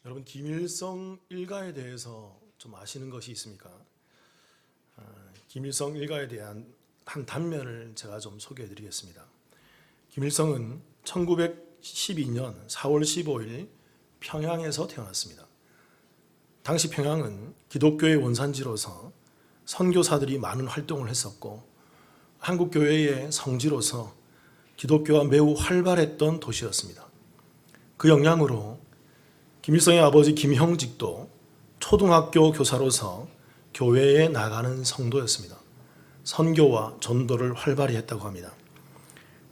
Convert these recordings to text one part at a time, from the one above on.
여러분, 김일성 일가에 대해서 좀 아시는 것이 있습니까? 김일성 일가에 대한 한 단면을 제가 좀 소개해 드리겠습니다. 김일성은 1912년 4월 15일 평양에서 태어났습니다. 당시 평양은 기독교의 원산지로서 선교사들이 많은 활동을 했었고 한국교회의 성지로서 기독교가 매우 활발했던 도시였습니다. 그 영향으로 김일성의 아버지 김형직도 초등학교 교사로서 교회에 나가는 성도였습니다. 선교와 전도를 활발히 했다고 합니다.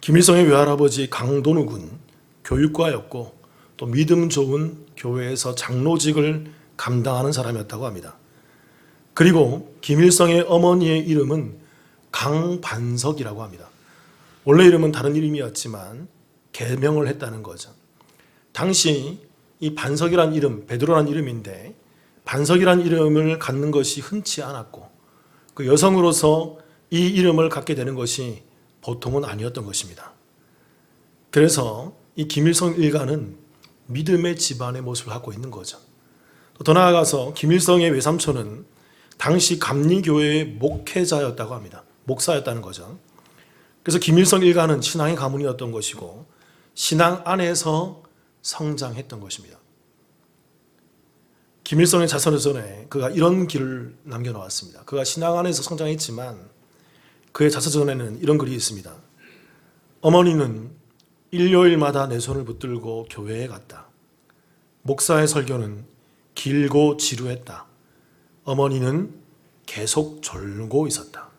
김일성의 외할아버지 강돈욱은 교육과였고 또 믿음 좋은 교회에서 장로직을 감당하는 사람이었다고 합니다. 그리고 김일성의 어머니의 이름은 강반석이라고 합니다. 원래 이름은 다른 이름이었지만 개명을 했다는 거죠. 당시 이 반석이란 이름, 베드로란 이름인데 반석이란 이름을 갖는 것이 흔치 않았고 그 여성으로서 이 이름을 갖게 되는 것이 보통은 아니었던 것입니다. 그래서 이 김일성 일가는 믿음의 집안의 모습을 갖고 있는 거죠. 더 나아가서 김일성의 외삼촌은 당시 감리교회의 목회자였다고 합니다. 목사였다는 거죠. 그래서 김일성 일가는 신앙의 가문이었던 것이고 신앙 안에서 성장했던 것입니다. 김일성의 자서전에 그가 이런 글을 남겨놓았습니다. 그가 신앙 안에서 성장했지만 그의 자서전에는 이런 글이 있습니다. 어머니는 일요일마다 내 손을 붙들고 교회에 갔다. 목사의 설교는 길고 지루했다. 어머니는 계속 졸고 있었다.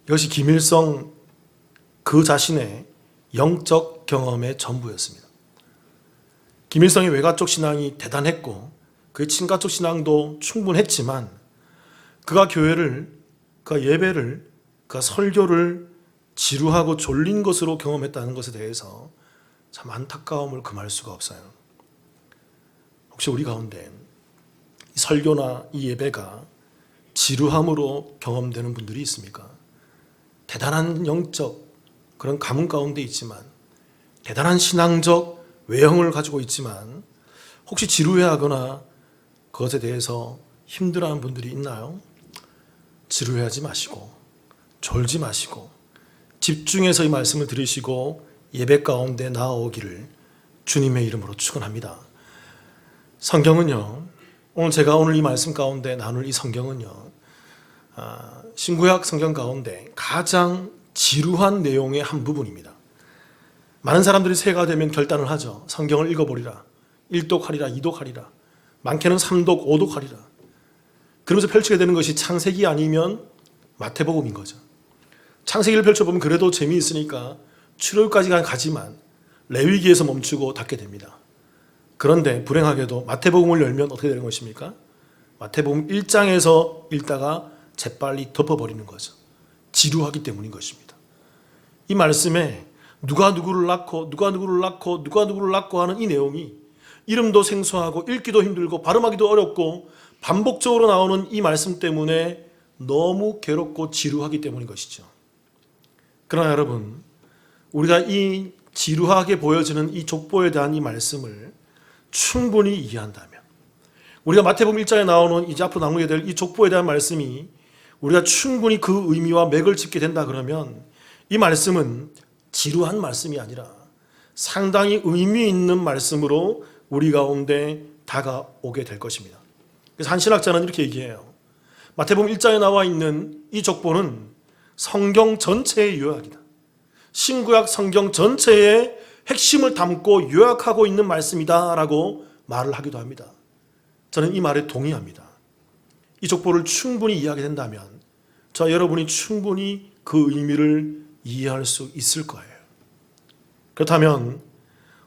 이것이 김일성 그 자신의 영적 경험의 전부였습니다. 김일성의 외가 쪽 신앙이 대단했고 그의 친가 쪽 신앙도 충분했지만 그가 교회를, 그가 예배를, 그가 설교를 지루하고 졸린 것으로 경험했다는 것에 대해서 참 안타까움을 금할 수가 없어요. 혹시 우리 가운데 이 설교나 이 예배가 지루함으로 경험되는 분들이 있습니까? 대단한 영적 그런 가문 가운데 있지만 대단한 신앙적 외형을 가지고 있지만 혹시 지루해하거나 그것에 대해서 힘들어하는 분들이 있나요? 지루해하지 마시고 졸지 마시고 집중해서 이 말씀을 들으시고 예배 가운데 나아오기를 주님의 이름으로 축원합니다. 성경은요, 제가 오늘 이 말씀 가운데 나눌 이 성경은요, 신구약 성경 가운데 가장 지루한 내용의 한 부분입니다. 많은 사람들이 새해가 되면 결단을 하죠. 성경을 읽어보리라. 1독하리라, 2독하리라. 많게는 3독, 5독하리라. 그러면서 펼치게 되는 것이 창세기 아니면 마태복음인 거죠. 창세기를 펼쳐보면 그래도 재미있으니까 출애굽까지 가지만 레위기에서 멈추고 닫게 됩니다. 그런데 불행하게도 마태복음을 열면 어떻게 되는 것입니까? 마태복음 1장에서 읽다가 재빨리 덮어버리는 거죠. 지루하기 때문인 것입니다. 이 말씀에 누가 누구를 낳고 누가 누구를 낳고 누가 누구를 낳고 하는 이 내용이 이름도 생소하고 읽기도 힘들고 발음하기도 어렵고 반복적으로 나오는 이 말씀 때문에 너무 괴롭고 지루하기 때문인 것이죠. 그러나 여러분, 우리가 이 지루하게 보여지는 이 족보에 대한 이 말씀을 충분히 이해한다면, 우리가 마태복음 1장에 나오는 이제 앞으로 나누게 될 이 족보에 대한 말씀이 우리가 충분히 그 의미와 맥을 짚게 된다 그러면 이 말씀은 지루한 말씀이 아니라 상당히 의미 있는 말씀으로 우리 가운데 다가오게 될 것입니다. 그래서 한 신학자는 이렇게 얘기해요. 마태복음 1장에 나와 있는 이 족보는 성경 전체의 요약이다. 신구약 성경 전체의 핵심을 담고 요약하고 있는 말씀이다 라고 말을 하기도 합니다. 저는 이 말에 동의합니다. 이 족보를 충분히 이해하게 된다면 저와 여러분이 충분히 그 의미를 이해할 수 있을 거예요. 그렇다면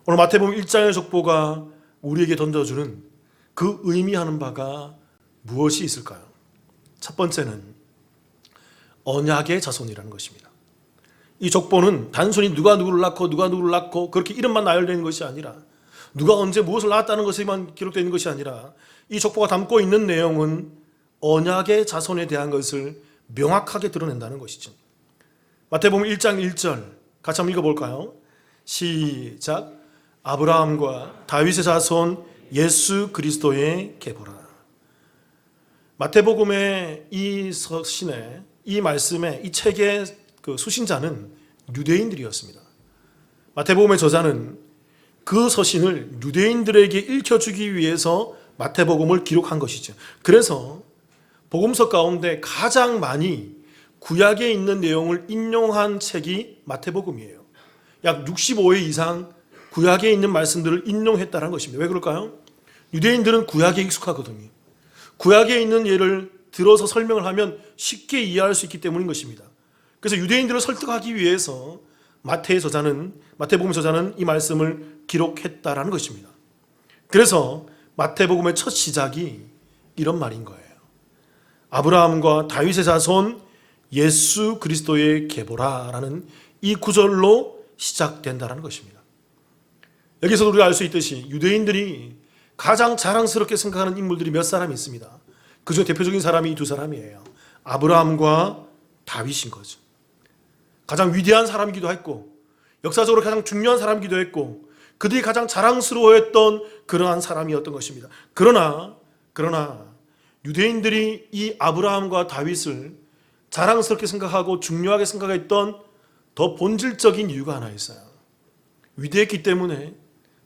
오늘 마태복음 1장의 족보가 우리에게 던져주는 그 의미하는 바가 무엇이 있을까요? 첫 번째는 언약의 자손이라는 것입니다. 이 족보는 단순히 누가 누구를 낳고 누가 누구를 낳고 그렇게 이름만 나열되는 것이 아니라 누가 언제 무엇을 낳았다는 것에만 기록되어 있는 것이 아니라 이 족보가 담고 있는 내용은 언약의 자손에 대한 것을 명확하게 드러낸다는 것이죠. 마태복음 1장 1절 같이 한번 읽어볼까요? 시작. 아브라함과 다윗의 자손 예수 그리스도에게 보라. 마태복음의 이 서신에, 이 말씀에, 이 책의 그 수신자는 유대인들이었습니다. 마태복음의 저자는 그 서신을 유대인들에게 읽혀주기 위해서 마태복음을 기록한 것이죠. 그래서 복음서 가운데 가장 많이 구약에 있는 내용을 인용한 책이 마태복음이에요. 약 65회 이상 구약에 있는 말씀들을 인용했다는 것입니다. 왜 그럴까요? 유대인들은 구약에 익숙하거든요. 구약에 있는 예를 들어서 설명을 하면 쉽게 이해할 수 있기 때문인 것입니다. 그래서 유대인들을 설득하기 위해서 마태복음 저자는 이 말씀을 기록했다라는 것입니다. 그래서 마태복음의 첫 시작이 이런 말인 거예요. 아브라함과 다윗의 자손 예수 그리스도의 계보라라는 이 구절로 시작된다는 것입니다. 여기서 우리가 알 수 있듯이 유대인들이 가장 자랑스럽게 생각하는 인물들이 몇 사람이 있습니다. 그중 대표적인 사람이 두 사람이에요. 아브라함과 다윗인 거죠. 가장 위대한 사람이기도 했고 역사적으로 가장 중요한 사람이기도 했고 그들이 가장 자랑스러워했던 그러한 사람이었던 것입니다. 그러나 유대인들이 이 아브라함과 다윗을 자랑스럽게 생각하고 중요하게 생각했던 더 본질적인 이유가 하나 있어요. 위대했기 때문에,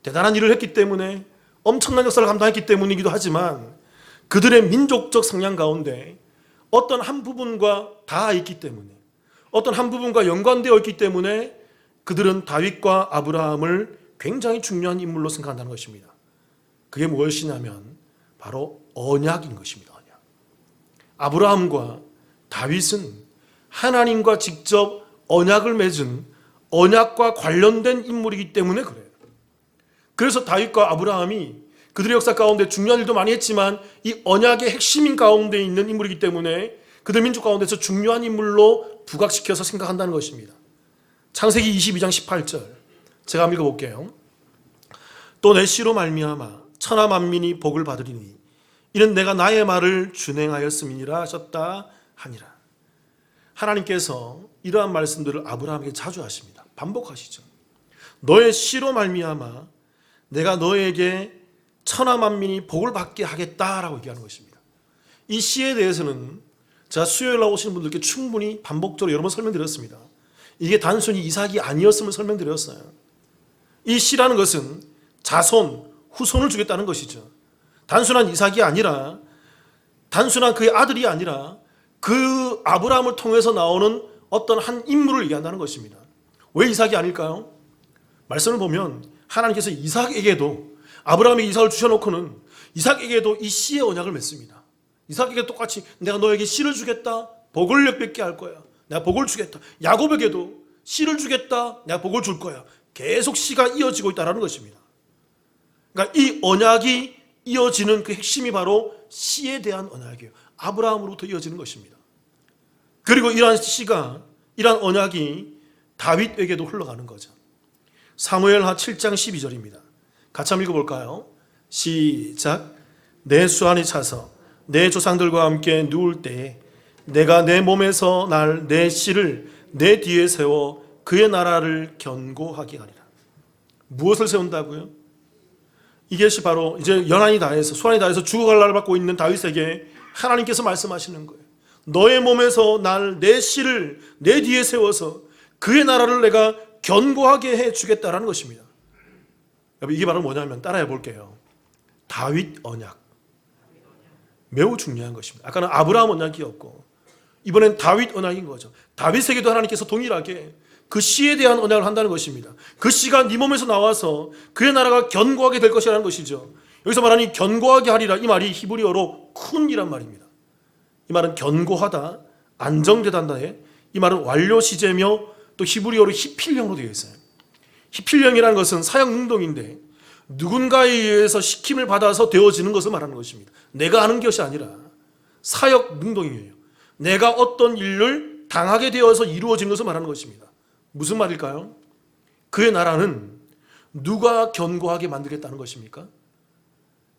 대단한 일을 했기 때문에, 엄청난 역사를 감당했기 때문이기도 하지만 그들의 민족적 성향 가운데 어떤 한 부분과 닿아 있기 때문에, 어떤 한 부분과 연관되어 있기 때문에 그들은 다윗과 아브라함을 굉장히 중요한 인물로 생각한다는 것입니다. 그게 무엇이냐면 바로 언약인 것입니다. 언약. 아브라함과 다윗은 하나님과 직접 언약을 맺은 언약과 관련된 인물이기 때문에 그래요. 그래서 다윗과 아브라함이 그들의 역사 가운데 중요한 일도 많이 했지만 이 언약의 핵심인 가운데 있는 인물이기 때문에 그들 민족 가운데서 중요한 인물로 부각시켜서 생각한다는 것입니다. 창세기 22장 18절 제가 한번 읽어볼게요. 또 내 씨로 말미암아 천하 만민이 복을 받으리니 이는 내가 나의 말을 준행하였음이니라 하셨다 하니라. 하나님께서 이러한 말씀들을 아브라함에게 자주 하십니다. 반복하시죠. 너의 씨로 말미암아 내가 너에게 천하 만민이 복을 받게 하겠다라고 얘기하는 것입니다. 이 씨에 대해서는 제가 수요일 날 오시는 분들께 충분히 반복적으로 여러 번 설명드렸습니다. 이게 단순히 이삭이 아니었음을 설명드렸어요. 이 씨라는 것은 자손, 후손을 주겠다는 것이죠. 단순한 이삭이 아니라, 단순한 그의 아들이 아니라 그 아브라함을 통해서 나오는 어떤 한 인물을 얘기한다는 것입니다. 왜 이삭이 아닐까요? 말씀을 보면 하나님께서 이삭에게도, 아브라함에게 이삭을 주셔놓고는 이삭에게도 이 씨의 언약을 맺습니다. 이삭에게 똑같이 내가 너에게 씨를 주겠다, 복을 엿뵙게 할 거야, 내가 복을 주겠다. 야곱에게도 씨를 주겠다, 내가 복을 줄 거야. 계속 씨가 이어지고 있다는 것입니다. 그러니까 이 언약이 이어지는 그 핵심이 바로 씨에 대한 언약이에요. 아브라함으로부터 이어지는 것입니다. 그리고 이러한 씨가, 이러한 언약이 다윗에게도 흘러가는 거죠. 사무엘하 7장 12절입니다. 같이 한번 읽어볼까요? 시작. 내 수완이 차서 내 조상들과 함께 누울 때에 내가 내 몸에서 날 내 씨를 내 뒤에 세워 그의 나라를 견고하게 하리라. 무엇을 세운다고요? 이것이 바로 이제 연한이 다해서, 수완이 다해서 죽어갈 날을 받고 있는 다윗에게 하나님께서 말씀하시는 거예요. 너의 몸에서 날 내 씨를 내 뒤에 세워서 그의 나라를 내가 견고하게 해주겠다라는 것입니다. 이게 바로 뭐냐면 따라해 볼게요. 다윗 언약. 매우 중요한 것입니다. 아까는 아브라함 언약이었고 이번엔 다윗 언약인 거죠. 다윗에게도 하나님께서 동일하게 그 씨에 대한 언약을 한다는 것입니다. 그 씨가 네 몸에서 나와서 그의 나라가 견고하게 될 것이라는 것이죠. 여기서 말하는 견고하게 하리라, 이 말이 히브리어로 쿤이란 말입니다. 이 말은 견고하다, 안정되다인데 이 말은 완료 시제며 또 히브리어로 히필령으로 되어 있어요. 히필령이라는 것은 사역 능동인데 누군가에 의해서 시킴을 받아서 되어지는 것을 말하는 것입니다. 내가 하는 것이 아니라 사역 능동이에요. 내가 어떤 일을 당하게 되어서 이루어진 것을 말하는 것입니다. 무슨 말일까요? 그의 나라는 누가 견고하게 만들겠다는 것입니까?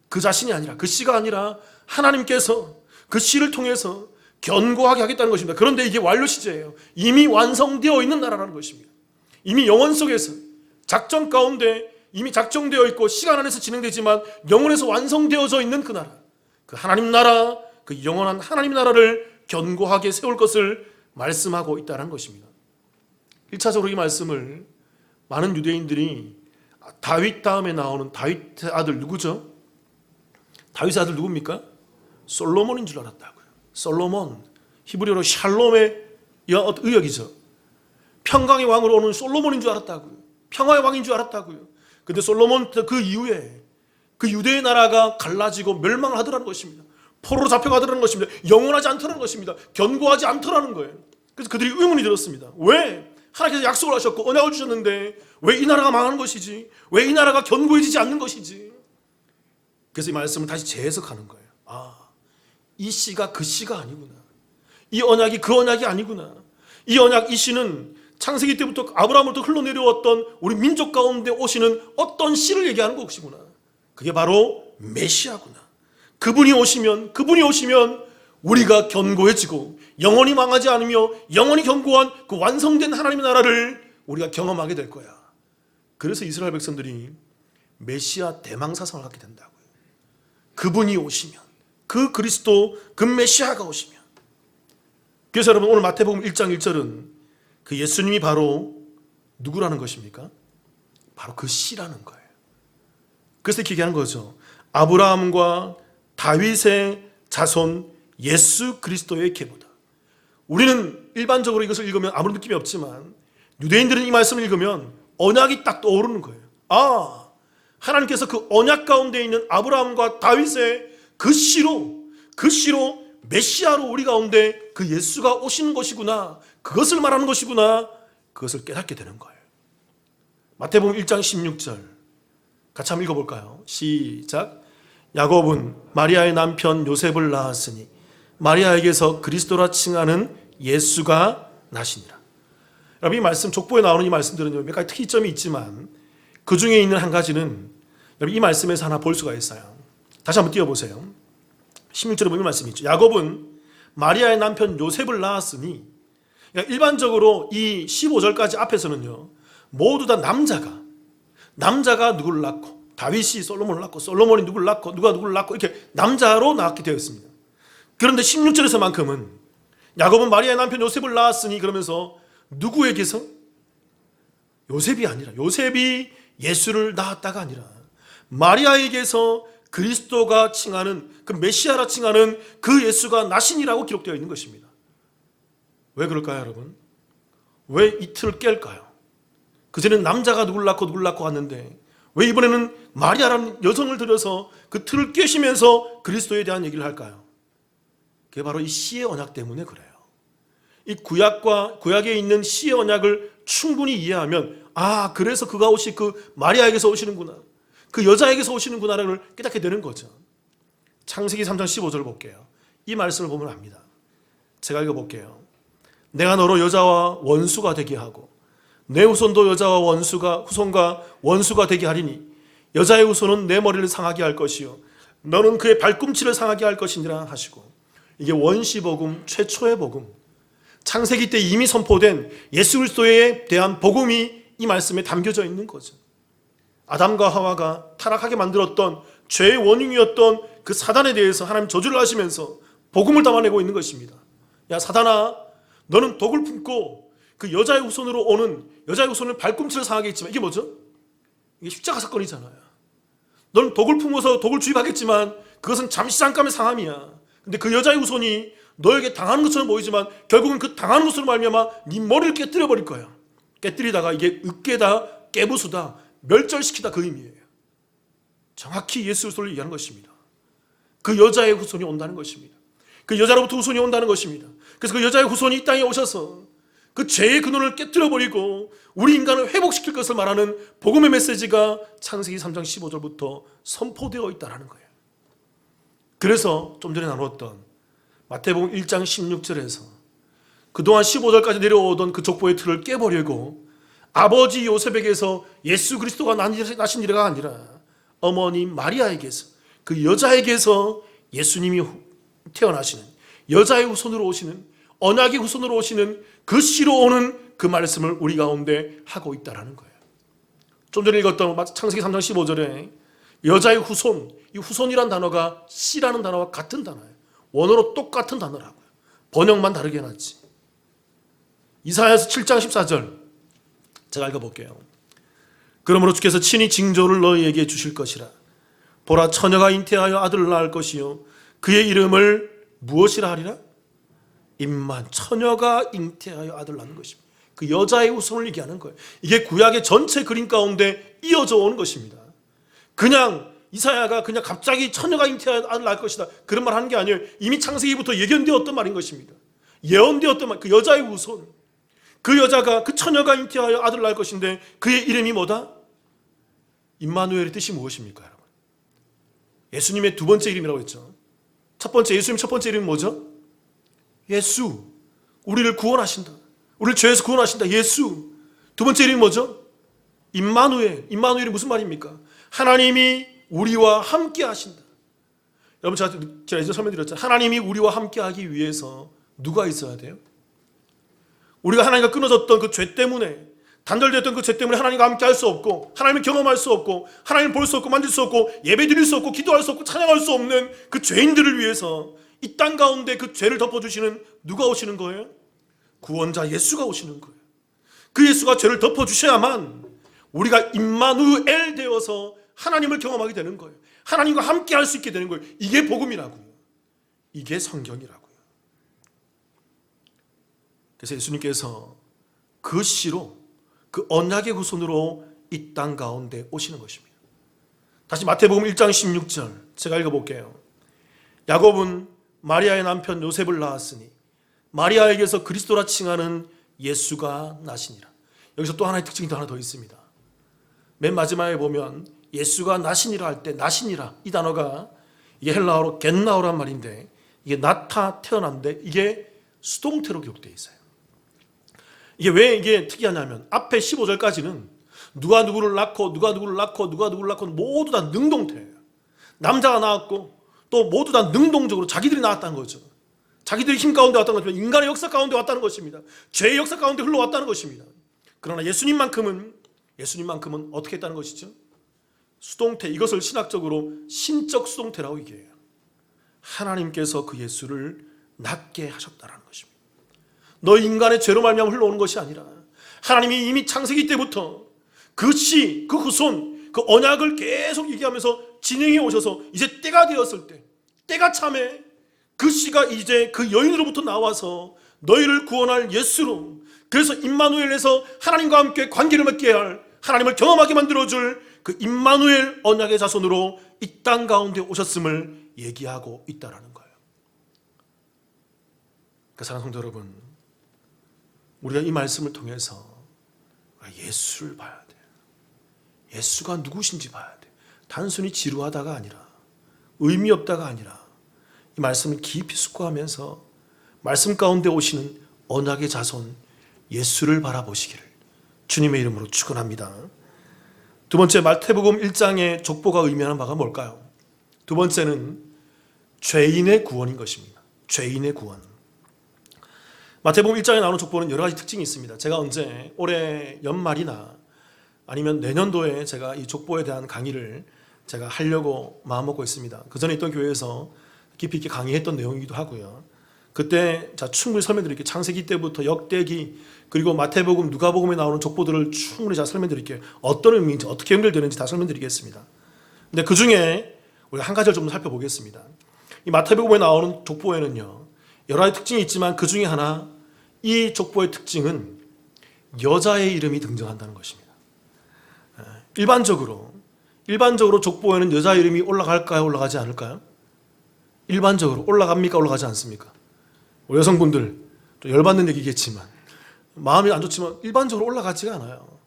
그 자신이 아니라, 그 씨가 아니라 하나님께서 그 씨를 통해서 견고하게 하겠다는 것입니다. 그런데 이게 완료 시제예요. 이미 완성되어 있는 나라라는 것입니다. 이미 영원 속에서 작전 가운데 이미 작정되어 있고 시간 안에서 진행되지만 영원에서 완성되어져 있는 그 나라, 그 하나님 나라, 그 영원한 하나님 나라를 견고하게 세울 것을 말씀하고 있다는 것입니다. 1차적으로 이 말씀을 많은 유대인들이 다윗 다음에 나오는 다윗의 아들 누구죠? 다윗의 아들 누굽니까? 솔로몬인 줄 알았다고요. 솔로몬, 히브리어로 샬롬의 의역이죠. 평강의 왕으로 오는 솔로몬인 줄 알았다고요. 평화의 왕인 줄 알았다고요. 근데 솔로몬 그 이후에 그 유대의 나라가 갈라지고 멸망을 하더라는 것입니다. 포로로 잡혀가더라는 것입니다. 영원하지 않더라는 것입니다. 견고하지 않더라는 거예요. 그래서 그들이 의문이 들었습니다. 왜? 하나님께서 약속을 하셨고 언약을 주셨는데 왜 이 나라가 망하는 것이지? 왜 이 나라가 견고해지지 않는 것이지? 그래서 이 말씀을 다시 재해석하는 거예요. 이 씨가 그 씨가 아니구나. 이 언약이 그 언약이 아니구나. 이 언약, 이 씨는 창세기 때부터 아브라함으로부터 흘러내려왔던 우리 민족 가운데 오시는 어떤 씨를 얘기하는 것이구나. 그게 바로 메시아구나. 그분이 오시면 우리가 견고해지고 영원히 망하지 않으며 영원히 견고한 그 완성된 하나님의 나라를 우리가 경험하게 될 거야. 그래서 이스라엘 백성들이 메시아 대망사상을 갖게 된다고요. 그분이 오시면, 그 그리스도, 그 메시아가 오시면. 그래서 여러분, 오늘 마태복음 1장 1절은 그 예수님이 바로 누구라는 것입니까? 바로 그 씨라는 거예요. 그래서 이렇게 얘기하는 거죠. 아브라함과 다윗의 자손 예수 그리스도의 계보다. 우리는 일반적으로 이것을 읽으면 아무런 느낌이 없지만 유대인들은 이 말씀을 읽으면 언약이 딱 떠오르는 거예요. 하나님께서 그 언약 가운데 있는 아브라함과 다윗의 그 씨로 메시아로 우리 가운데 그 예수가 오시는 것이구나, 그것을 말하는 것이구나, 그것을 깨닫게 되는 거예요. 마태복음 1장 16절 같이 한번 읽어볼까요? 시작. 야곱은 마리아의 남편 요셉을 낳았으니 마리아에게서 그리스도라 칭하는 예수가 나시니라. 여러분, 이 말씀, 족보에 나오는 이 말씀들은 몇 가지 특이점이 있지만 그 중에 있는 한 가지는 여러분 이 말씀에서 하나 볼 수가 있어요. 다시 한번 띄워보세요. 16절에 보면 말씀이 있죠. 야곱은 마리아의 남편 요셉을 낳았으니, 그러니까 일반적으로 이 15절까지 앞에서는요, 모두 다 남자가 누구를 낳고, 다윗이 솔로몬을 낳고, 솔로몬이 누구를 낳고, 누가 누구를 낳고, 이렇게 남자로 낳게 되어 있습니다. 그런데 16절에서만큼은 야곱은 마리아의 남편 요셉을 낳았으니 그러면서 누구에게서? 요셉이 아니라, 요셉이 예수를 낳았다가 아니라 마리아에게서 그리스도가 칭하는, 그 메시아라 칭하는 그 예수가 나신이라고 기록되어 있는 것입니다. 왜 그럴까요, 여러분? 왜 이 틀을 깰까요? 그전에는 남자가 누굴 낳고 왔는데 왜 이번에는 마리아라는 여성을 들여서 그 틀을 깨시면서 그리스도에 대한 얘기를 할까요? 그게 바로 이 씨의 언약 때문에 그래요. 이 구약에 있는 씨의 언약을 충분히 이해하면, 그래서 그가 오시 그 마리아에게서 오시는구나, 그 여자에게서 오시는구나를 깨닫게 되는 거죠. 창세기 3장 15절 볼게요. 이 말씀을 보면 압니다. 제가 읽어볼게요. 내가 너로 여자와 원수가 되게 하고 내 후손도 여자와 후손과 원수가 되게 하리니 여자의 후손은 내 머리를 상하게 할 것이요 너는 그의 발꿈치를 상하게 할 것이니라 하시고, 이게 원시복음, 최초의 복음, 창세기 때 이미 선포된 예수 그리스도에 대한 복음이 이 말씀에 담겨져 있는 거죠. 아담과 하와가 타락하게 만들었던 죄의 원흉이었던 그 사단에 대해서 하나님 저주를 하시면서 복음을 담아내고 있는 것입니다. 야 사단아, 너는 독을 품고 그 여자의 후손을 발꿈치를 상하게 했지만, 이게 뭐죠? 이게 십자가 사건이잖아요. 너는 독을 품어서 독을 주입하겠지만 그것은 잠깐의 상함이야. 근데 그 여자의 후손이 너에게 당하는 것처럼 보이지만 결국은 그 당하는 것으로 말미암아 네 머리를 깨뜨려 버릴 거야. 깨뜨리다가 이게 으깨다, 깨부수다, 멸절시키다, 그 의미예요. 정확히 예수 그리스도를 얘기하는 것입니다. 그 여자의 후손이 온다는 것입니다. 그 여자로부터 후손이 온다는 것입니다. 그래서 그 여자의 후손이 이 땅에 오셔서 그 죄의 근원을 깨뜨려 버리고 우리 인간을 회복시킬 것을 말하는 복음의 메시지가 창세기 3장 15절부터 선포되어 있다는 거예요. 그래서 좀 전에 나눴던 마태복음 1장 16절에서 그동안 15절까지 내려오던 그 족보의 틀을 깨버리고 아버지 요셉에게서 예수 그리스도가 나신 이래가 아니라 어머니 마리아에게서, 그 여자에게서 예수님이 태어나시는, 여자의 후손으로 오시는, 언약의 후손으로 오시는 그 씨로 오는 그 말씀을 우리 가운데 하고 있다는 거예요. 좀 전에 읽었던 창세기 3장 15절에 여자의 후손, 이 후손이란 단어가 씨라는 단어와 같은 단어예요. 원어로 똑같은 단어라고요. 번역만 다르게 해놨지. 이사야서 7장 14절 제가 읽어볼게요. 그러므로 주께서 친히 징조를 너희에게 주실 것이라. 보라, 처녀가 잉태하여 아들을 낳을 것이요 그의 이름을 무엇이라 하리라? 임만. 처녀가 잉태하여 아들을 낳는 것입니다. 그 여자의 후손을 얘기하는 거예요. 이게 구약의 전체 그림 가운데 이어져 오는 것입니다. 그냥 이사야가 그냥 갑자기 처녀가 잉태하여 아들을 낳을 것이다 그런 말 하는 게 아니에요. 이미 창세기부터 예견되었던 말인 것입니다. 예언되었던 말, 그 여자의 후손, 그 여자가, 그 처녀가 잉태하여 아들을 낳을 것인데 그의 이름이 뭐다? 임마누엘의 뜻이 무엇입니까, 여러분? 예수님의 두 번째 이름이라고 했죠. 첫 번째, 예수님 첫 번째 이름이 뭐죠? 예수. 우리를 구원하신다. 우리를 죄에서 구원하신다. 예수. 두 번째 이름이 뭐죠? 임마누엘. 임마누엘이 무슨 말입니까? 하나님이 우리와 함께 하신다. 여러분, 제가 이제 설명드렸잖아요. 하나님이 우리와 함께 하기 위해서 누가 있어야 돼요? 우리가 하나님과 끊어졌던 그 죄 때문에, 단절됐던 그 죄 때문에 하나님과 함께 할 수 없고, 하나님을 경험할 수 없고, 하나님을 볼 수 없고, 만질 수 없고, 예배 드릴 수 없고, 기도할 수 없고, 찬양할 수 없는 그 죄인들을 위해서 이 땅 가운데 그 죄를 덮어주시는 누가 오시는 거예요? 구원자 예수가 오시는 거예요. 그 예수가 죄를 덮어주셔야만 우리가 임마누엘 되어서 하나님을 경험하게 되는 거예요. 하나님과 함께 할 수 있게 되는 거예요. 이게 복음이라고요. 이게 성경이라고요. 그래서 예수님께서 그 씨로, 그 언약의 후손으로 이 땅 가운데 오시는 것입니다. 다시 마태복음 1장 16절 제가 읽어볼게요. 야곱은 마리아의 남편 요셉을 낳았으니 마리아에게서 그리스도라 칭하는 예수가 나시니라. 여기서 또 하나의 특징이 하나 더 있습니다. 맨 마지막에 보면 예수가 나시니라 할 때, 나시니라 이 단어가 이게 헬라어로 겟나오란 말인데, 이게 나타, 태어난데 이게 수동태로 기록되어 있어요. 이게 왜 이게 특이하냐면 앞에 15절까지는 누가 누구를 낳고 누가 누구를 낳고 누가 누구를 낳고 모두 다 능동태예요. 남자가 낳았고 또 모두 다 능동적으로 자기들이 낳았다는 거죠. 자기들이 힘 가운데 왔다는 것입니다. 인간의 역사 가운데 왔다는 것입니다. 죄의 역사 가운데 흘러왔다는 것입니다. 그러나 예수님만큼은 어떻게 했다는 것이죠? 수동태, 이것을 신학적으로 신적 수동태라고 얘기해요. 하나님께서 그 예수를 낳게 하셨다는 것입니다. 너 인간의 죄로 말미암아 흘러오는 것이 아니라 하나님이 이미 창세기 때부터 그 씨, 그 후손, 그 언약을 계속 얘기하면서 진행해 오셔서 이제 때가 되었을 때, 때가 참에 그 씨가 이제 그 여인으로부터 나와서 너희를 구원할 예수로, 그래서 임마누엘에서 하나님과 함께 관계를 맺게 할, 하나님을 경험하게 만들어줄 그 임마누엘 언약의 자손으로 이 땅 가운데 오셨음을 얘기하고 있다는 거예요. 그러니까 사랑하는 성도 여러분, 우리가 이 말씀을 통해서 예수를 봐야 돼요. 예수가 누구신지 봐야 돼요. 단순히 지루하다가 아니라, 의미 없다가 아니라 이 말씀을 깊이 숙고하면서 말씀 가운데 오시는 언약의 자손 예수를 바라보시기를 주님의 이름으로 축원합니다. 두 번째, 마태복음 1장의 족보가 의미하는 바가 뭘까요? 두 번째는 죄인의 구원인 것입니다. 죄인의 구원. 마태복음 1장에 나오는 족보는 여러 가지 특징이 있습니다. 제가 언제 올해 연말이나 아니면 내년도에 제가 이 족보에 대한 강의를 제가 하려고 마음먹고 있습니다. 그 전에 있던 교회에서 깊이 있게 강의했던 내용이기도 하고요. 그때 충분히 설명드릴게요. 창세기 때부터 역대기, 그리고 마태복음, 누가복음에 나오는 족보들을 충분히 잘 설명드릴게요. 어떤 의미인지, 어떻게 연결되는지 다 설명드리겠습니다. 근데 그 중에 우리가 한 가지를 좀 살펴보겠습니다. 이 마태복음에 나오는 족보에는요, 여러 가지 특징이 있지만 그 중에 하나, 이 족보의 특징은 여자의 이름이 등장한다는 것입니다. 일반적으로 족보에는 여자 이름이 올라갈까요? 올라가지 않을까요? 일반적으로 올라갑니까? 올라가지 않습니까? 우리 여성분들 좀 열받는 얘기겠지만, 마음이 안 좋지만 일반적으로 올라가지가 않아요.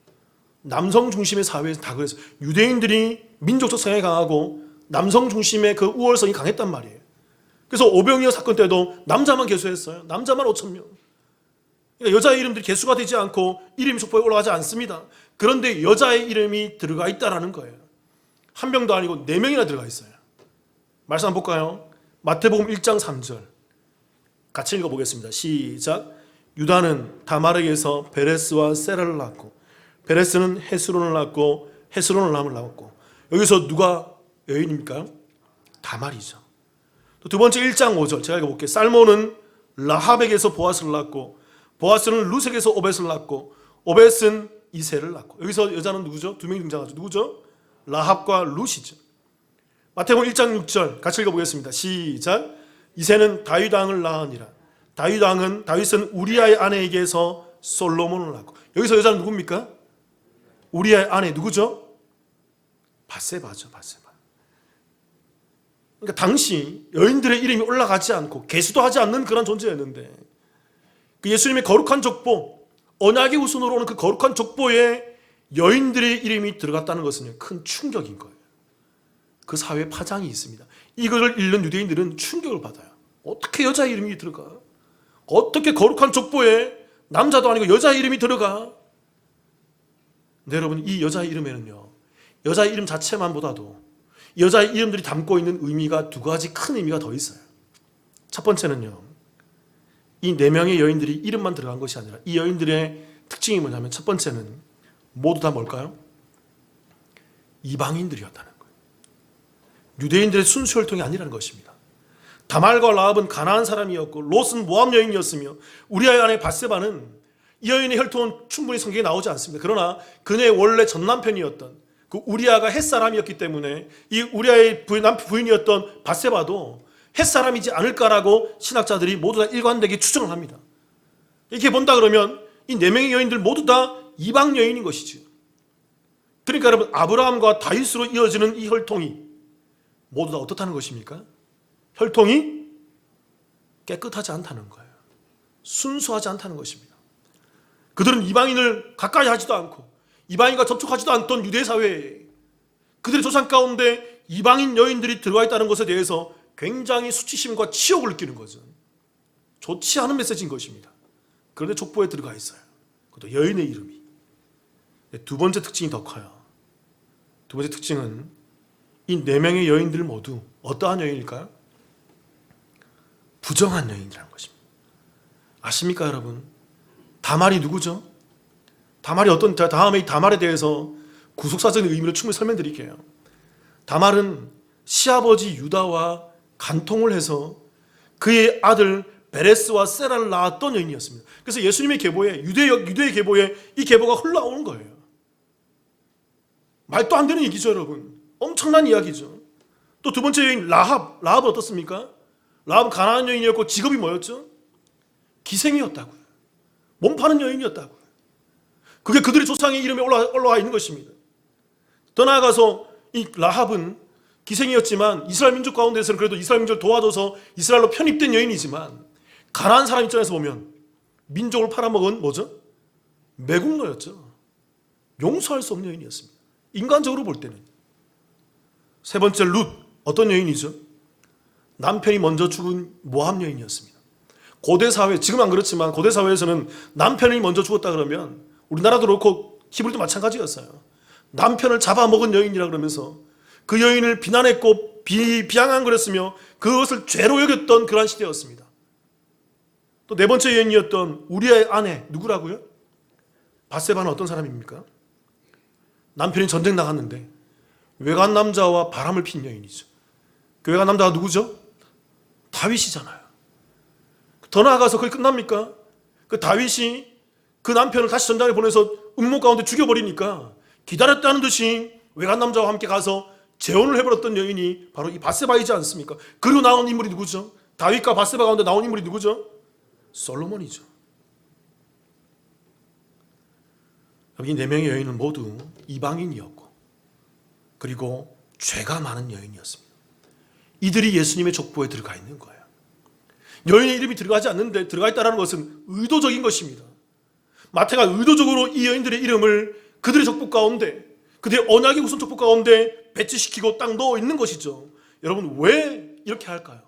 남성 중심의 사회에서 다 그래서 유대인들이 민족적 성향이 강하고 남성 중심의 그 우월성이 강했단 말이에요. 그래서 오병이어 사건 때도 남자만 계수했어요. 남자만 5,000명. 그러니까 여자의 이름들이 계수가 되지 않고 이름이 족보에 올라가지 않습니다. 그런데 여자의 이름이 들어가 있다라는 거예요. 한 명도 아니고 4명이나 들어가 있어요. 말씀 한번 볼까요? 마태복음 1장 3절 같이 읽어보겠습니다. 시작. 유다는 다말에게서 베레스와 세라를 낳고 베레스는 헤스론을 낳고 헤스론을 낳았고, 여기서 누가 여인입니까? 다말이죠. 또 두 번째 1장 5절 제가 읽어볼게요. 살몬은 라합에게서 보아스를 낳고, 보아스는 루색에서 오벳을 낳고, 오벳은 이세를 낳고. 여기서 여자는 누구죠? 두 명이 등장하죠. 누구죠? 라합과 룻이죠. 마태복음 1장 6절 같이 읽어보겠습니다. 시작. 이세는 다윗 왕을 낳으니라. 다윗은 우리아의 아내에게서 솔로몬을 낳고. 여기서 여자는 누굽니까? 우리아의 아내 누구죠? 밧세바죠. 밧세바. 그러니까 당시 여인들의 이름이 올라가지 않고 개수도 하지 않는 그런 존재였는데, 그 예수님의 거룩한 족보, 언약의 후손으로 오는 그 거룩한 족보에 여인들의 이름이 들어갔다는 것은 큰 충격인 거예요. 그 사회에 파장이 있습니다. 이것을 읽는 유대인들은 충격을 받아요. 어떻게 여자 이름이 들어가? 어떻게 거룩한 족보에 남자도 아니고 여자 이름이 들어가? 네, 여러분, 이 여자의 이름에는요, 여자의 이름 자체만보다도 여자의 이름들이 담고 있는 의미가 두 가지 큰 의미가 더 있어요. 첫 번째는요, 이 네 명의 여인들이 이름만 들어간 것이 아니라 이 여인들의 특징이 뭐냐면, 첫 번째는 모두 다 뭘까요? 이방인들이었다는 거예요. 유대인들의 순수 혈통이 아니라는 것입니다. 다말과 라합은 가나안 사람이었고, 롯은 모압 여인이었으며, 우리아의 아내 밧세바는 이 여인의 혈통은 충분히 성경에 나오지 않습니다. 그러나 그녀의 원래 전남편이었던 그 우리아가 햇사람이었기 때문에 이 우리아의 부인이었던 밧세바도 햇사람이지 않을까라고 신학자들이 모두 다 일관되게 추정을 합니다. 이렇게 본다 그러면 이 네 명의 여인들 모두 다 이방 여인인 것이죠. 그러니까 여러분, 아브라함과 다윗으로 이어지는 이 혈통이 모두 다 어떻다는 것입니까? 혈통이 깨끗하지 않다는 거예요. 순수하지 않다는 것입니다. 그들은 이방인을 가까이 하지도 않고 이방인과 접촉하지도 않던 유대 사회에 그들의 조상 가운데 이방인 여인들이 들어와 있다는 것에 대해서 굉장히 수치심과 치욕을 느끼는 것은 좋지 않은 메시지인 것입니다. 그런데 족보에 들어가 있어요. 그것도 여인의 이름이. 두 번째 특징이 더 커요. 두 번째 특징은 이 네 명의 여인들 모두 어떠한 여인일까요? 부정한 여인이라는 것입니다. 아십니까, 여러분? 다말이 누구죠? 다말이 어떤, 다음에 이 다말에 대해서 구속사적인 의미로 충분히 설명드릴게요. 다말은 시아버지 유다와 간통을 해서 그의 아들 베레스와 세라를 낳았던 여인이었습니다. 그래서 예수님의 계보에, 유대의 계보에 이 계보가 흘러오는 거예요. 말도 안 되는 얘기죠, 여러분. 엄청난 이야기죠. 또 두 번째 여인 라합은 어떻습니까? 라합은 가나안 여인이었고 직업이 뭐였죠? 기생이었다고요. 몸 파는 여인이었다고요. 그게 그들의 조상의 이름에 올라와 있는 것입니다. 더 나아가서 이 라합은 기생이었지만 이스라엘 민족 가운데서는 그래도 이스라엘 민족을 도와줘서 이스라엘로 편입된 여인이지만, 가나안 사람 입장에서 보면 민족을 팔아먹은 뭐죠? 매국노였죠. 용서할 수 없는 여인이었습니다. 인간적으로 볼 때는. 세 번째 룻, 어떤 여인이죠? 남편이 먼저 죽은 모압 여인이었습니다. 고대 사회, 지금 안 그렇지만 고대 사회에서는 남편이 먼저 죽었다 그러면, 우리나라도 그렇고 히브리도 마찬가지였어요. 남편을 잡아먹은 여인이라 그러면서 그 여인을 비난했고 비양한거렸으며 그것을 죄로 여겼던 그러한 시대였습니다. 또 네 번째 여인이었던 우리아의 아내, 누구라고요? 밧세바는 어떤 사람입니까? 남편이 전쟁 나갔는데 외간 남자와 바람을 핀 여인이죠. 그 외간 남자가 누구죠? 다윗이잖아요. 더 나아가서 그게 끝납니까? 그 다윗이 그 남편을 다시 전장에 보내서 음모 가운데 죽여버리니까 기다렸다는 듯이 외간 남자와 함께 가서 재혼을 해버렸던 여인이 바로 이 밧세바이지 않습니까? 그리고 나온 인물이 누구죠? 다윗과 밧세바 가운데 나온 인물이 누구죠? 솔로몬이죠. 이 네 명의 여인은 모두 이방인이었고, 그리고 죄가 많은 여인이었습니다. 이들이 예수님의 족보에 들어가 있는 거예요. 여인의 이름이 들어가지 않는데 들어가 있다는 것은 의도적인 것입니다. 마태가 의도적으로 이 여인들의 이름을 그들의 족보 가운데, 그들의 언약의 우선 족보 가운데 배치시키고 딱 넣어 있는 것이죠. 여러분, 왜 이렇게 할까요?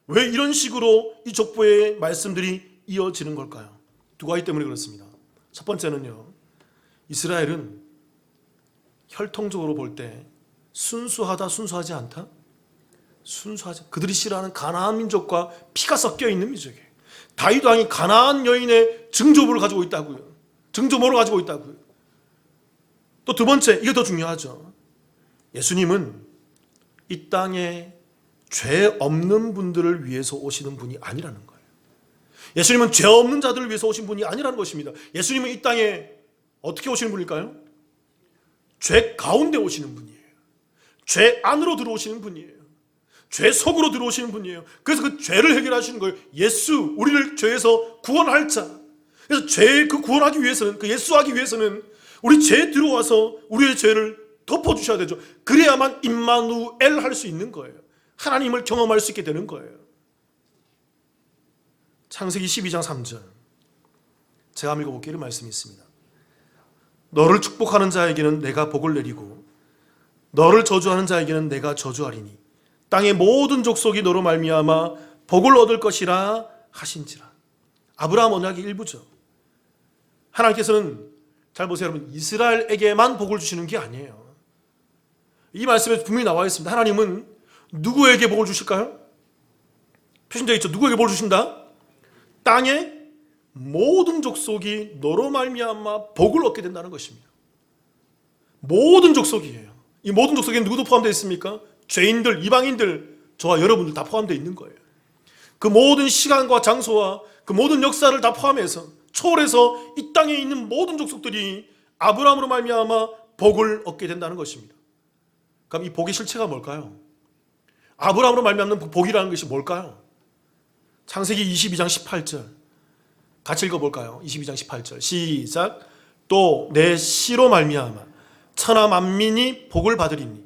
왜 이런 식으로 이 족보의 말씀들이 이어지는 걸까요? 두 가지 때문에 그렇습니다. 첫 번째는요, 이스라엘은 혈통적으로 볼 때 순수하다, 순수하지 않다? 순수하지. 그들이 싫어하는 가나안 민족과 피가 섞여 있는 민족이에요. 다윗 왕이 가나안 여인의 증조부를 가지고 있다고요. 증조모를 가지고 있다고요. 또 두 번째, 이게 더 중요하죠. 예수님은 이 땅에 죄 없는 분들을 위해서 오시는 분이 아니라는 거예요. 예수님은 죄 없는 자들을 위해서 오신 분이 아니라는 것입니다. 예수님은 이 땅에 어떻게 오시는 분일까요? 죄 가운데 오시는 분이에요. 죄 안으로 들어오시는 분이에요. 죄 속으로 들어오시는 분이에요. 그래서 그 죄를 해결하시는 거예요. 예수, 우리를 죄에서 구원할 자. 그래서 죄 그 구원하기 위해서는, 그 예수하기 위해서는 우리 죄에 들어와서 우리의 죄를 덮어주셔야 되죠. 그래야만 임마누엘 할 수 있는 거예요. 하나님을 경험할 수 있게 되는 거예요. 창세기 12장 3절 제가 한번 읽어볼게요. 이런 말씀이 있습니다. 너를 축복하는 자에게는 내가 복을 내리고 너를 저주하는 자에게는 내가 저주하리니 땅의 모든 족속이 너로 말미암아 복을 얻을 것이라 하신지라. 아브라함 언약의 일부죠. 하나님께서는 잘 보세요 여러분, 이스라엘에게만 복을 주시는 게 아니에요. 이 말씀에 분명히 나와 있습니다. 하나님은 누구에게 복을 주실까요? 표시되어 있죠. 누구에게 복을 주신다? 땅의 모든 족속이 너로 말미암아 복을 얻게 된다는 것입니다. 모든 족속이에요. 이 모든 족속에 누구도 포함되어 있습니까? 죄인들, 이방인들, 저와 여러분들 다 포함되어 있는 거예요. 그 모든 시간과 장소와 그 모든 역사를 다 포함해서 초월해서 이 땅에 있는 모든 족속들이 아브라함으로 말미암아 복을 얻게 된다는 것입니다. 그럼 이 복의 실체가 뭘까요? 아브라함으로 말미암는 복이라는 것이 뭘까요? 창세기 22장 18절 같이 읽어볼까요? 22장 18절 시작. 또 내 씨로 말미암아 천하 만민이 복을 받으리니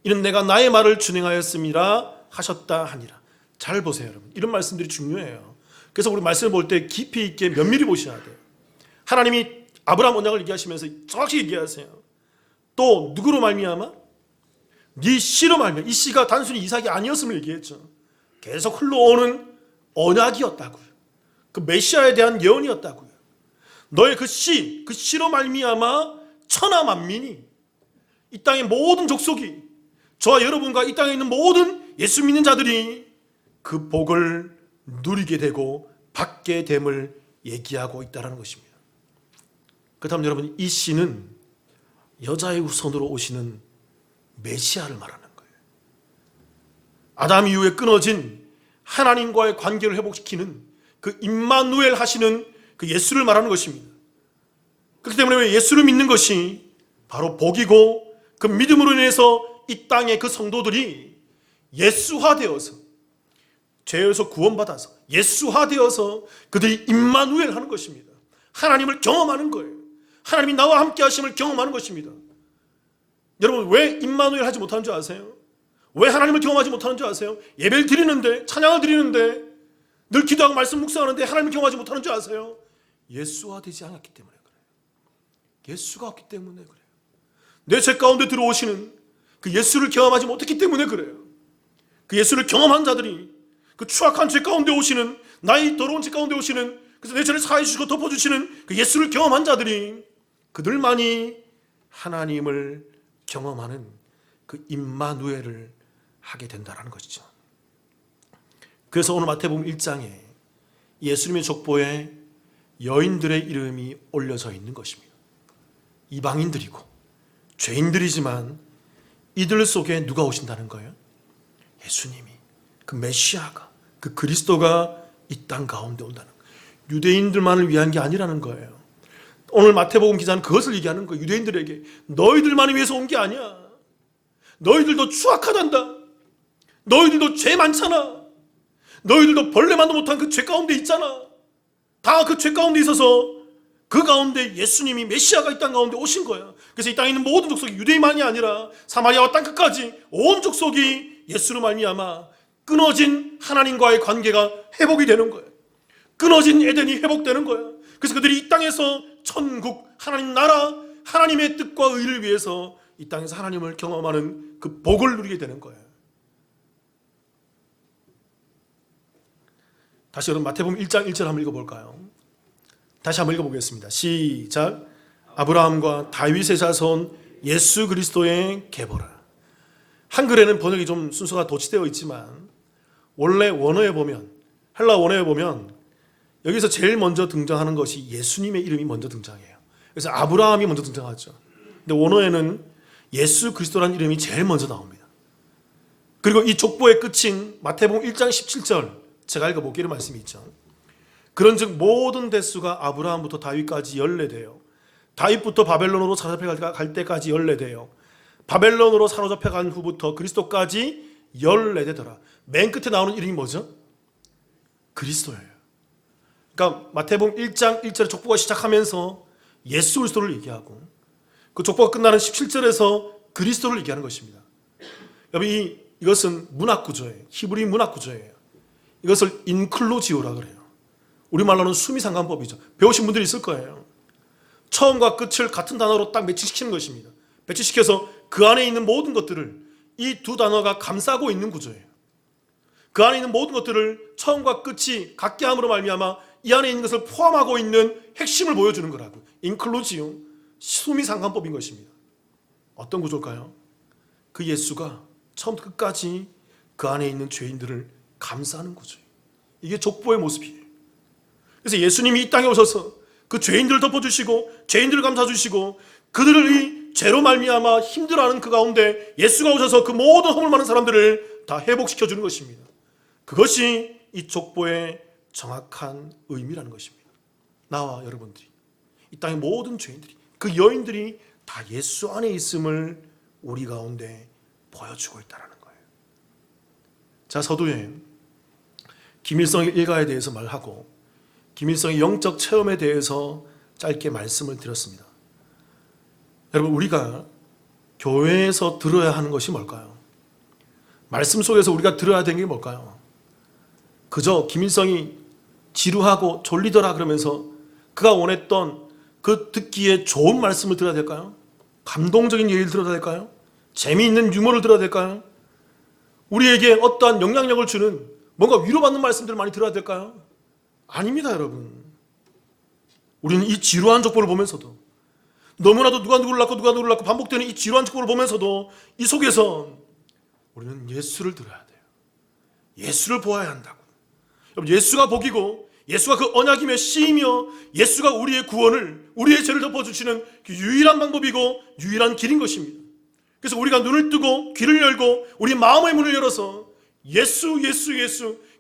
이는 내가 나의 말을 준행하였음이라 하셨다 하니라. 잘 보세요 여러분, 이런 말씀들이 중요해요. 그래서 우리 말씀을 볼 때 깊이 있게 면밀히 보셔야 돼요. 하나님이 아브라함 언약을 얘기하시면서 정확히 얘기하세요. 또 누구로 말미암아? 네 씨로 말미암아. 이 씨가 단순히 이삭이 아니었음을 얘기했죠. 계속 흘러오는 언약이었다고요. 그 메시아에 대한 예언이었다고요. 너의 그 씨로 말미암아 천하 만민이, 이 땅의 모든 족속이, 저와 여러분과 이 땅에 있는 모든 예수 믿는 자들이 그 복을 누리게 되고 받게 됨을 얘기하고 있다는 것입니다. 그렇다면 여러분, 이 씨는 여자의 후손으로 오시는 메시아를 말하는 거예요. 아담 이후에 끊어진 하나님과의 관계를 회복시키는 그 임마누엘 하시는 그 예수를 말하는 것입니다. 그렇기 때문에 예수를 믿는 것이 바로 복이고, 그 믿음으로 인해서 이 땅의 그 성도들이 예수화되어서, 죄에서 구원받아서 예수화되어서 그들이 임마누엘 하는 것입니다. 하나님을 경험하는 거예요. 하나님이 나와 함께 하심을 경험하는 것입니다. 여러분, 왜 임마누엘 하지 못하는 줄 아세요? 왜 하나님을 경험하지 못하는 줄 아세요? 예배를 드리는데, 찬양을 드리는데, 늘 기도하고 말씀 묵상하는데 하나님을 경험하지 못하는 줄 아세요? 예수화되지 않았기 때문에 그래요. 예수가 없기 때문에 그래요. 내 죄 가운데 들어오시는 그 예수를 경험하지 못했기 때문에 그래요. 그 예수를 경험한 자들이, 그 추악한 죄 가운데 오시는, 나의 더러운 죄 가운데 오시는, 그래서 내 죄를 사해 주시고 덮어주시는 그 예수를 경험한 자들이, 그들만이 하나님을 경험하는 그 임마누엘을 하게 된다는 것이죠. 그래서 오늘 마태복음 1장에 예수님의 족보에 여인들의 이름이 올려져 있는 것입니다. 이방인들이고 죄인들이지만 이들 속에 누가 오신다는 거예요? 예수님이, 그 메시아가, 그 그리스도가 이 땅 가운데 온다는 거예요. 유대인들만을 위한 게 아니라는 거예요. 오늘 마태복음 기자는 그것을 얘기하는 거예요. 유대인들에게 너희들만을 위해서 온 게 아니야. 너희들도 추악하단다. 너희들도 죄 많잖아. 너희들도 벌레만도 못한 그 죄 가운데 있잖아. 다 그 죄 가운데 있어서 그 가운데 예수님이, 메시아가 이 땅 가운데 오신 거야. 그래서 이 땅에 있는 모든 족속이, 유대인만이 아니라 사마리아와 땅 끝까지 온 족속이 예수로 말미암아 끊어진 하나님과의 관계가 회복이 되는 거야. 끊어진 에덴이 회복되는 거야. 그래서 그들이 이 땅에서 천국, 하나님 나라, 하나님의 뜻과 의를 위해서 이 땅에서 하나님을 경험하는 그 복을 누리게 되는 거예요. 다시 여러분 마태복음 1장 1절 한번 읽어볼까요? 다시 한번 읽어보겠습니다. 시작. 아브라함과 다윗의 자손 예수 그리스도의 계보라. 한글에는 번역이 좀 순서가 도치되어 있지만 원래 원어에 보면, 헬라 원어에 보면 여기서 제일 먼저 등장하는 것이 예수님의 이름이 먼저 등장해요. 그래서 아브라함이 먼저 등장하죠. 근데 원어에는 예수 그리스도라는 이름이 제일 먼저 나옵니다. 그리고 이 족보의 끝인 마태복음 1장 17절 제가 읽어볼게요. 말씀이 있죠. 그런즉 모든 대수가 아브라함부터 다윗까지 연례되어 다윗부터 바벨론으로 사로잡혀 갈 때까지 연례되어 바벨론으로 사로잡혀 간 후부터 그리스도까지 연례되더라. 맨 끝에 나오는 이름이 뭐죠? 그리스도예요. 그러니까 마태복음 1장 1절에 족보가 시작하면서 예수 그리스도를 얘기하고 그 족보가 끝나는 17절에서 그리스도를 얘기하는 것입니다. 여러분 이것은 문학 구조예요. 히브리 문학 구조예요. 이것을 인클루지오라 그래요. 우리말로는 수미상관법이죠. 배우신 분들이 있을 거예요. 처음과 끝을 같은 단어로 딱 매치시키는 것입니다. 매치시켜서 그 안에 있는 모든 것들을 이 두 단어가 감싸고 있는 구조예요. 그 안에 있는 모든 것들을 처음과 끝이 같게 함으로 말미암아 이 안에 있는 것을 포함하고 있는 핵심을 보여주는 거라고. 인클루지오, 수미상관법인 것입니다. 어떤 구조일까요? 그 예수가 처음부터 끝까지 그 안에 있는 죄인들을 감싸는 구조예요. 이게 족보의 모습이에요. 그래서 예수님이 이 땅에 오셔서 그 죄인들을 덮어주시고 죄인들을 감싸주시고 그들을 이 죄로 말미암아 힘들어하는 그 가운데 예수가 오셔서 그 모든 허물 많은 사람들을 다 회복시켜주는 것입니다. 그것이 이 족보의 정확한 의미라는 것입니다. 나와 여러분들이 이 땅의 모든 죄인들이 그 여인들이 다 예수 안에 있음을 우리 가운데 보여주고 있다는 거예요. 자, 서두에 김일성의 일가에 대해서 말하고 김일성의 영적 체험에 대해서 짧게 말씀을 드렸습니다. 여러분, 우리가 교회에서 들어야 하는 것이 뭘까요? 말씀 속에서 우리가 들어야 되는 게 뭘까요? 그저 김일성이 지루하고 졸리더라 그러면서 그가 원했던 그 듣기에 좋은 말씀을 들어야 될까요? 감동적인 얘기를 들어야 될까요? 재미있는 유머를 들어야 될까요? 우리에게 어떠한 영향력을 주는 뭔가 위로받는 말씀들을 많이 들어야 될까요? 아닙니다, 여러분. 우리는 이 지루한 족보를 보면서도 너무나도 누가 누구를 낳고 반복되는 이 지루한 족보를 보면서도 이 속에서 우리는 예수를 들어야 돼요. 예수를 보아야 한다고. 여러분, 예수가 복이고 예수가 그 언약이며 씨이며 예수가 우리의 구원을, 우리의 죄를 덮어주시는 그 유일한 방법이고 유일한 길인 것입니다. 그래서 우리가 눈을 뜨고 귀를 열고 우리 마음의 문을 열어서 예수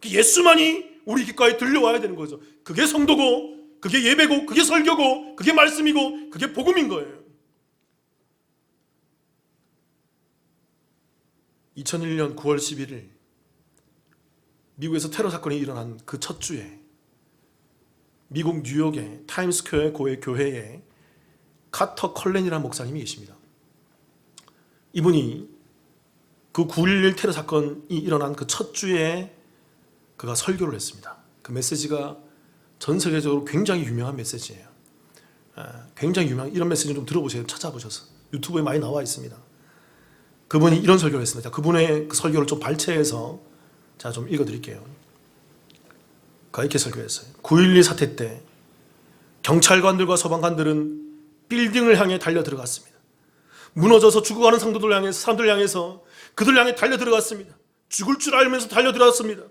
그 예수만이 우리 귓가에 들려와야 되는 거죠. 그게 성도고 그게 예배고 그게 설교고 그게 말씀이고 그게 복음인 거예요. 2001년 9월 11일 미국에서 테러 사건이 일어난 그 첫 주에 미국 뉴욕의 타임스퀘어 교회에 카터 컬렌이라는 목사님이 계십니다. 이분이 그 9.11 테러 사건이 일어난 그 첫 주에 그가 설교를 했습니다. 그 메시지가 전 세계적으로 굉장히 유명한 메시지예요. 굉장히 유명한, 이런 메시지 좀 들어보세요. 찾아보셔서 유튜브에 많이 나와 있습니다. 그분이 이런 설교를 했습니다. 그분의 그 설교를 좀 발췌해서 제가 좀 읽어드릴게요. 그가 이렇게 설교했어요. 9.11 사태 때 경찰관들과 소방관들은 빌딩을 향해 달려 들어갔습니다. 무너져서 죽어가는 상도들 향해서, 사람들 향해서 그들 향해 달려 들어갔습니다. 죽을 줄 알면서 달려 들어갔습니다.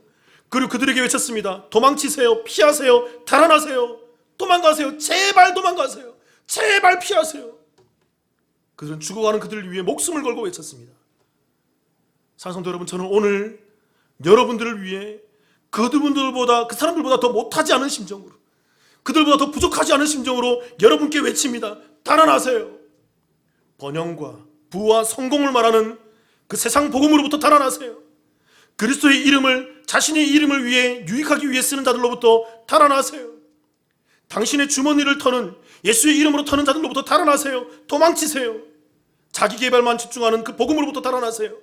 그리고 그들에게 외쳤습니다. 도망치세요. 피하세요. 달아나세요. 도망가세요. 제발 도망가세요. 제발 피하세요. 그들은 죽어가는 그들을 위해 목숨을 걸고 외쳤습니다. 사랑성도 여러분, 저는 오늘 여러분들을 위해 그분들보다, 그 사람들보다 더 못하지 않은 심정으로, 그들보다 더 부족하지 않은 심정으로 여러분께 외칩니다. 달아나세요. 번영과 부와 성공을 말하는 그 세상 복음으로부터 달아나세요. 그리스도의 이름을, 자신의 이름을 위해 유익하기 위해 쓰는 자들로부터 달아나세요. 당신의 주머니를 터는, 예수의 이름으로 터는 자들로부터 달아나세요. 도망치세요. 자기 개발만 집중하는 그 복음으로부터 달아나세요.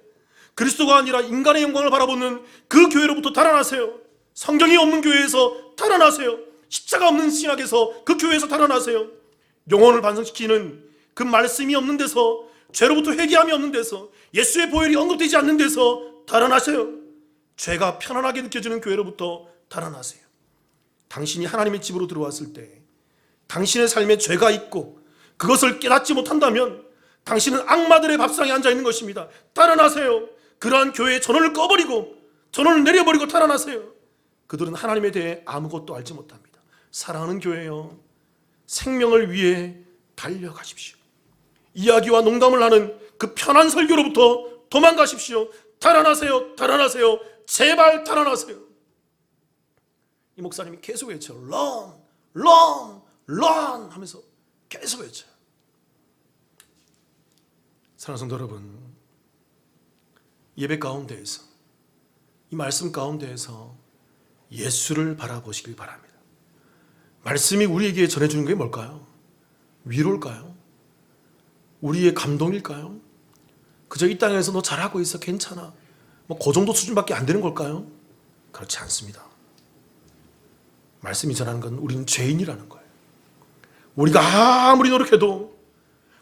그리스도가 아니라 인간의 영광을 바라보는 그 교회로부터 달아나세요. 성경이 없는 교회에서 달아나세요. 십자가 없는 신학에서 그 교회에서 달아나세요. 영혼을 반성시키는 그 말씀이 없는 데서, 죄로부터 회개함이 없는 데서, 예수의 보혈이 언급되지 않는 데서 달아나세요. 죄가 편안하게 느껴지는 교회로부터 달아나세요. 당신이 하나님의 집으로 들어왔을 때 당신의 삶에 죄가 있고 그것을 깨닫지 못한다면 당신은 악마들의 밥상에 앉아있는 것입니다. 달아나세요. 그러한 교회의 전원을 꺼버리고, 전원을 내려버리고 달아나세요. 그들은 하나님에 대해 아무것도 알지 못합니다. 사랑하는 교회여, 생명을 위해 달려가십시오. 이야기와 농담을 하는 그 편한 설교로부터 도망가십시오. 달아나세요. 달아나세요. 제발 달아나세요. 이 목사님이 계속 외쳐요. Run, run, run 하면서 계속 외쳐요. 사랑하는 성도 여러분, 예배 가운데에서, 이 말씀 가운데에서 예수를 바라보시길 바랍니다. 말씀이 우리에게 전해주는 게 뭘까요? 위로일까요? 우리의 감동일까요? 그저 이 땅에서 너 잘하고 있어, 괜찮아, 그 정도 수준밖에 안 되는 걸까요? 그렇지 않습니다. 말씀이 전하는 건 우리는 죄인이라는 거예요. 우리가 아무리 노력해도,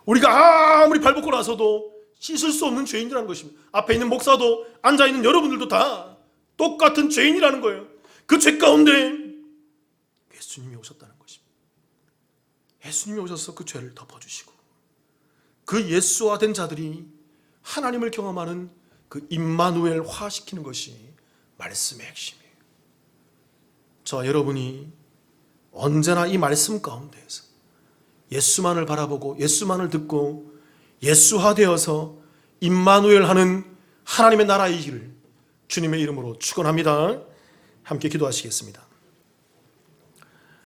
우리가 아무리 발벗고 나서도 씻을 수 없는 죄인이라는 것입니다. 앞에 있는 목사도 앉아있는 여러분들도 다 똑같은 죄인이라는 거예요. 그 죄 가운데 예수님이 오셨다는 것입니다. 예수님이 오셔서 그 죄를 덮어주시고, 그 예수화 된 자들이 하나님을 경험하는 그 임마누엘 화시키는 것이 말씀의 핵심이에요. 저와 여러분이 언제나 이 말씀 가운데에서 예수만을 바라보고 예수만을 듣고 예수화되어서 임마누엘 하는 하나님의 나라의 길을 주님의 이름으로 축원합니다. 함께 기도하시겠습니다.